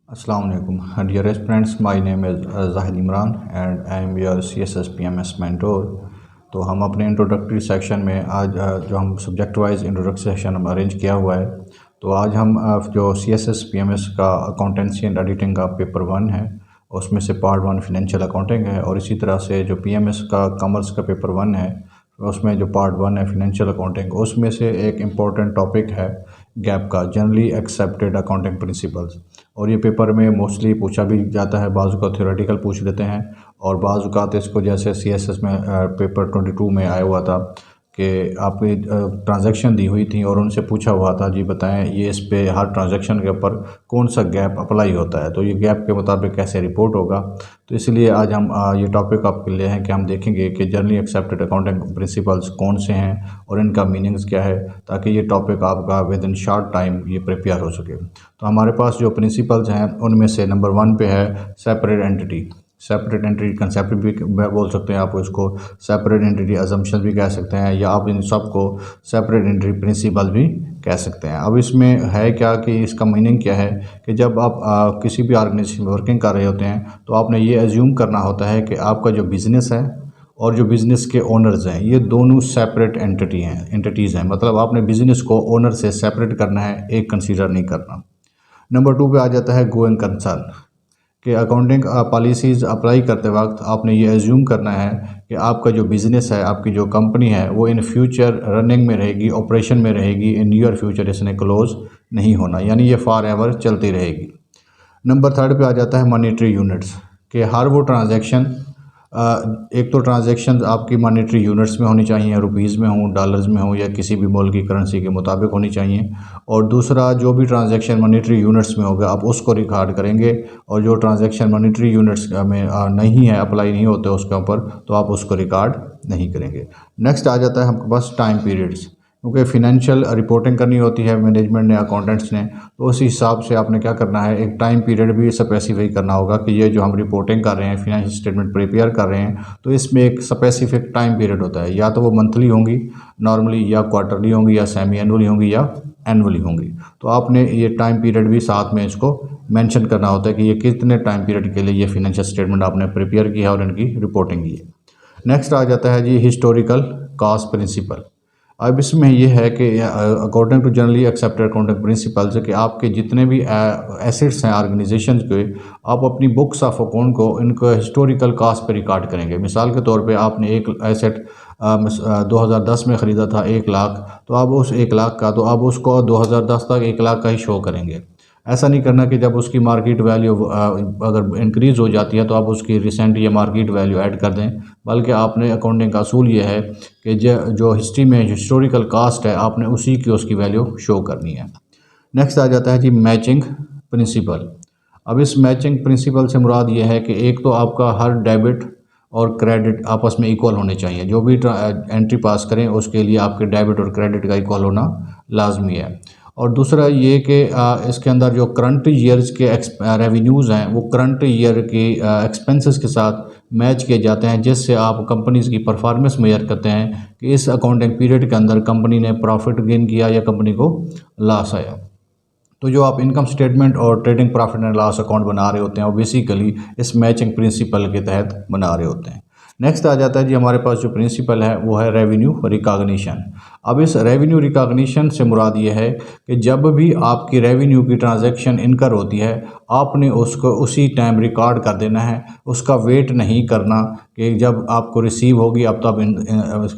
Assalamu alaikum. Dear aspirants, my name is Zahid Imran and I am your CSS PMS mentor. तो हम अपने introductory section में आज जो हम सब्जेक्ट वाइज इंट्रोडक्टरी सेक्शन हम अरेंज किया हुआ है। तो आज हम जो CSS PMS का अकाउंटेंसी एंड एडिटिंग का पेपर 1 है, उसमें से पार्ट 1 फिनेंशियल अकाउंटिंग है, और इसी तरह से जो PMS का कॉमर्स का पेपर 1 है, उसमें जो पार्ट 1 है फिनेंशियल अकाउंटिंग, उसमें से एक इम्पॉर्टेंट टॉपिक है गैप का, जनरली एक्सेप्टेड अकाउंटिंग प्रिंसिपल्स। और ये पेपर में मोस्टली पूछा भी जाता है, बाज़ का थ्योरेटिकल पूछ लेते हैं और बाज़ का इसको जैसे CSS में पेपर 22 में आया हुआ था कि आपकी ट्रांजैक्शन दी हुई थी और उनसे पूछा हुआ था जी बताएं ये इस पे हर ट्रांजैक्शन के ऊपर कौन सा गैप अप्लाई होता है, तो ये गैप के मुताबिक कैसे रिपोर्ट होगा। तो इसलिए आज हम ये टॉपिक आपके लिए हैं कि हम देखेंगे कि जनरली एक्सेप्टेड अकाउंटिंग प्रिंसिपल्स कौन से हैं और इनका मीनिंग्स क्या है, ताकि ये टॉपिक आपका विद इन शॉर्ट टाइम ये प्रिपेयर हो सके। तो हमारे पास जो प्रिंसिपल्स हैं उनमें से नंबर 1 पे है separate entity. Separate entity concept भी बोल सकते हैं, आप इसको सेपरेट एंटिटी अजम्पशन भी कह सकते हैं, या आप इन सब को सेपरेट एंटिटी प्रिंसिपल भी कह सकते हैं। अब इसमें है क्या कि इसका मीनिंग क्या है कि जब आप किसी भी ऑर्गेनाइजेशन में वर्किंग कर रहे होते हैं तो आपने ये एज्यूम करना होता है कि आपका जो बिज़नेस है और जो बिज़नेस के ओनर्स हैं ये दोनों सेपरेट एंटिटीज़ हैं। मतलब आपने बिज़नेस को ओनर से सेपरेट करना है, एक कंसीडर नहीं करना। नंबर 2 पे आ जाता है गोइंग कंसर्न कि अकाउंटिंग पॉलिसीज़ अप्लाई करते वक्त आपने ये एज्यूम करना है कि आपका जो बिज़नेस है, आपकी जो कंपनी है, वो इन फ्यूचर रनिंग में रहेगी, ऑपरेशन में रहेगी, इन नियर फ्यूचर इसने क्लोज़ नहीं होना, यानी ये फॉर एवर चलती रहेगी। नंबर 3 पे आ जाता है मॉनेटरी यूनिट्स कि हर वो ट्रांजैक्शन, एक तो ट्रांजैक्शन आपकी मॉनेटरी यूनिट्स में होनी चाहिए, रुपीज़ में हों, डॉलर्स में हों, या किसी भी मुल्क की करेंसी के मुताबिक होनी चाहिए। और दूसरा, जो भी ट्रांजैक्शन मॉनेटरी यूनिट्स में होगा आप उसको रिकॉर्ड करेंगे, और जो ट्रांजैक्शन मॉनेटरी यूनिट्स में नहीं है, अप्लाई नहीं होते उसके ऊपर, तो आप उसको रिकॉर्ड नहीं करेंगे। नेक्स्ट आ जाता है हमके पास टाइम पीरियड्स, क्योंकि फ़िनेंशियल रिपोर्टिंग करनी होती है मैनेजमेंट ने, अकाउंटेंट्स ने, तो उस हिसाब से आपने क्या करना है, एक टाइम पीरियड भी स्पेसिफाई करना होगा कि ये जो हम रिपोर्टिंग कर रहे हैं, फिनेंशियल स्टेटमेंट प्रिपेयर कर रहे हैं, तो इसमें एक स्पेसिफिक टाइम पीरियड होता है, या तो वो मंथली होंगी नॉर्मली, या क्वार्टरली होंगी, या सेमी एनुअली होंगी, या एनुअली होंगी। तो आपने ये टाइम पीरियड भी साथ में इसको मेंशन करना होता है कि ये कितने टाइम पीरियड के लिए ये फिनेंशियल स्टेटमेंट आपने प्रिपेयर किया और इनकी रिपोर्टिंग की है। नेक्स्ट आ जाता है जी हिस्टोरिकल कॉस्ट प्रिंसिपल। अब इसमें यह है कि according to generally accepted accounting principles कि आपके जितने भी एसेट्स हैं ऑर्गेनाइजेशन के, आप अपनी बुक्स ऑफ अकाउंट को इनको हिस्टोरिकल कॉस्ट पे रिकॉर्ड करेंगे। मिसाल के तौर पे आपने एक एसेट 2010 में ख़रीदा था 1 लाख, तो आप उस 1 लाख का, तो आप उसको 2010 तक 1 लाख का ही शो करेंगे। ऐसा नहीं करना कि जब उसकी मार्केट वैल्यू अगर इंक्रीज़ हो जाती है तो आप उसकी रिसेंट या मार्केट वैल्यू ऐड कर दें, बल्कि आपने अकाउंटिंग का असूल ये है कि जो हिस्ट्री में हिस्टोरिकल कास्ट है आपने उसी की उसकी वैल्यू शो करनी है। नेक्स्ट आ जाता है जी मैचिंग प्रिंसिपल। अब इस मैचिंग प्रिंसिपल से मुराद ये है कि एक तो आपका हर डेबिट और क्रेडिट आपस में इक्वल होने चाहिए, जो भी एंट्री पास करें उसके लिए आपके डेबिट और क्रेडिट का इक्वल होना लाजमी है। और दूसरा ये कि इसके अंदर जो करंट ईयर्स के रेवेन्यूज़ हैं वो करंट ईयर के एक्सपेंसेस के साथ मैच किए जाते हैं, जिससे आप कंपनीज़ की परफॉर्मेंस मेजर करते हैं कि इस अकाउंटिंग पीरियड के अंदर कंपनी ने प्रॉफिट गेन किया या कंपनी को लॉस आया। तो जो आप इनकम स्टेटमेंट और trading profit and loss account बना रहे होते हैं वो बेसिकली इस मैचिंग प्रिंसिपल के तहत बना रहे होते हैं। नेक्स्ट आ जाता है जी हमारे पास जो प्रिंसिपल है वो है रेवेन्यू रिकॉग्निशन। अब इस रेवेन्यू रिकॉग्निशन से मुराद ये है कि जब भी आपकी रेवेन्यू की ट्रांजैक्शन इनकर होती है आपने उसको उसी टाइम रिकॉर्ड कर देना है, उसका वेट नहीं करना कि जब आपको रिसीव होगी अब तो आप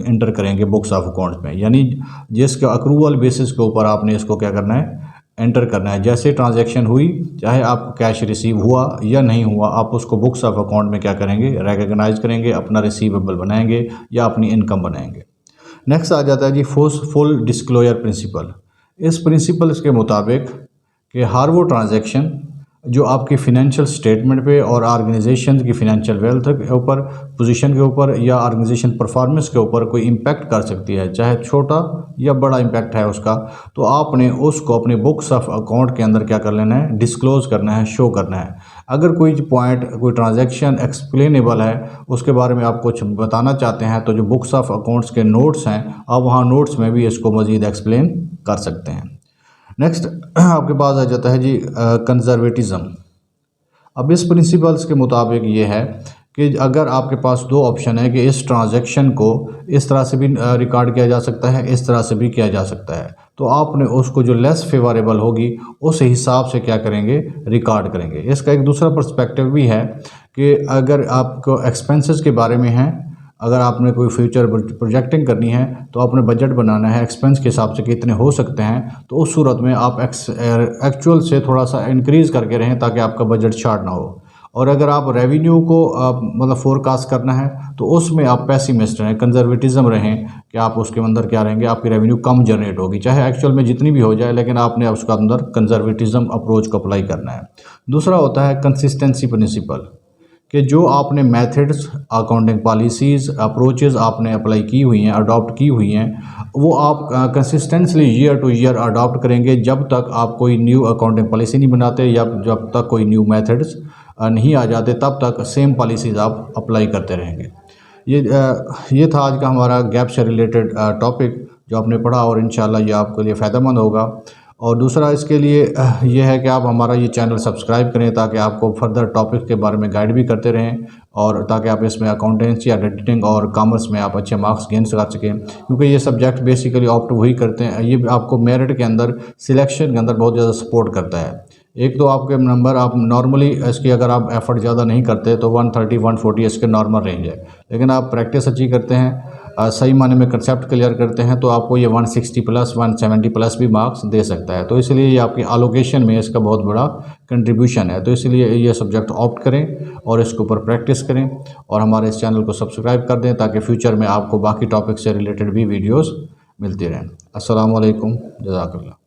इंटर करेंगे बुक्स ऑफ अकाउंट्स में, यानी जिसके अक्रूवल बेसिस के ऊपर आपने इसको क्या करना है, एंटर करना है। जैसे ट्रांजैक्शन हुई, चाहे आपको कैश रिसीव हुआ या नहीं हुआ, आप उसको बुक्स ऑफ अकाउंट में क्या करेंगे, रिकॉग्नाइज करेंगे, अपना रिसीवेबल बनाएंगे या अपनी इनकम बनाएंगे। नेक्स्ट आ जाता है जी फुल डिस्क्लोजर प्रिंसिपल। इस प्रिंसिपल के मुताबिक कि हर वो ट्रांजैक्शन जो आपकी फ़िनेंशियल स्टेटमेंट पे और ऑर्गेनाइजेशन की फ़िनेंशियल वेल्थ के ऊपर, पोजीशन के ऊपर या ऑर्गेनाइजेशन परफॉर्मेंस के ऊपर कोई इम्पैक्ट कर सकती है, चाहे छोटा या बड़ा इम्पैक्ट है उसका, तो आपने उसको अपने बुक्स ऑफ अकाउंट के अंदर क्या कर लेना है, डिस्क्लोज करना है, शो करना है। अगर कोई पॉइंट, कोई ट्रांजैक्शन एक्सप्लेनेबल है, उसके बारे में आप कुछ बताना चाहते हैं, तो जो बुक्स ऑफ अकाउंट्स के नोट्स हैं आप वहाँ नोट्स में भी इसको मज़ीद एक्सप्लेन कर सकते हैं। नेक्स्ट आपके पास आ जाता है जी कंजर्वेटिज़म। अब इस प्रिंसिपल्स के मुताबिक ये है कि अगर आपके पास दो ऑप्शन है कि इस ट्रांजैक्शन को इस तरह से भी रिकॉर्ड किया जा सकता है, इस तरह से भी किया जा सकता है, तो आपने उसको जो लेस फेवरेबल होगी उस हिसाब से क्या करेंगे, रिकॉर्ड करेंगे। इसका एक दूसरा पर्सपेक्टिव भी है कि अगर आपको एक्सपेंसेस के बारे में है, अगर आपने कोई फ्यूचर प्रोजेक्टिंग करनी है तो आपने बजट बनाना है एक्सपेंस के हिसाब से कितने हो सकते हैं, तो उस सूरत में आप एक्चुअल से थोड़ा सा इंक्रीज़ करके रहें ताकि आपका बजट शार्ट ना हो। और अगर आप रेवेन्यू को मतलब फोरकास्ट करना है तो उसमें आप पेसिमिस्ट रहें, कंजर्वेटिज्म रहें कि आप उसके अंदर क्या रहेंगे, आपकी रेवेन्यू कम जनरेट होगी, चाहे एक्चुअल में जितनी भी हो जाए, लेकिन आपने उसका अंदर कंजर्वेटिज्म अप्रोच को अप्लाई करना है। दूसरा होता है कंसिस्टेंसी प्रिंसिपल, कि जो आपने मेथड्स, अकाउंटिंग पॉलिसीज़, अप्रोचेस आपने अप्लाई की हुई हैं, अडॉप्ट की हुई हैं, वो आप consistently year two year adopt करेंगे जब तक आप कोई न्यू अकाउंटिंग पॉलिसी नहीं बनाते या जब तक कोई न्यू मेथड्स नहीं आ जाते, तब तक सेम पॉलिसीज़ आप अप्लाई करते रहेंगे। ये था आज का हमारा गैप से रिलेटेड टॉपिक जो आपने पढ़ा, और इंशाल्लाह ये आपके लिए फ़ायदेमंद होगा। और दूसरा इसके लिए ये है कि आप हमारा ये चैनल सब्सक्राइब करें ताकि आपको फर्दर टॉपिक के बारे में गाइड भी करते रहें, और ताकि आप इसमें अकाउंटेंसी, एडिटिंग और कॉमर्स में आप अच्छे मार्क्स गेन कर सकें, क्योंकि ये सब्जेक्ट बेसिकली ऑप्ट वही करते हैं, ये आपको मेरिट के अंदर, सिलेक्शन के अंदर बहुत ज़्यादा सपोर्ट करता है। एक तो आपके नंबर, आप नॉर्मली इसकी अगर आप एफ़र्ट ज़्यादा नहीं करते तो 130 140 इसके नॉर्मल रेंज है, लेकिन आप प्रैक्टिस अच्छी करते हैं, सही माने में कंसेप्ट क्लियर करते हैं, तो आपको ये 160 प्लस 170 प्लस भी मार्क्स दे सकता है। तो इसलिए ये आपकी एलोकेशन में इसका बहुत बड़ा कंट्रीब्यूशन है। तो इसलिए ये सब्जेक्ट ऑप्ट करें और इसके ऊपर प्रैक्टिस करें, और हमारे इस चैनल को सब्सक्राइब कर दें ताकि फ्यूचर में आपको बाकी टॉपिक से रिलेटेड भी वीडियोज़ मिलती रहें। अस्सलाम वालेकुम, जज़ाकल्लाह।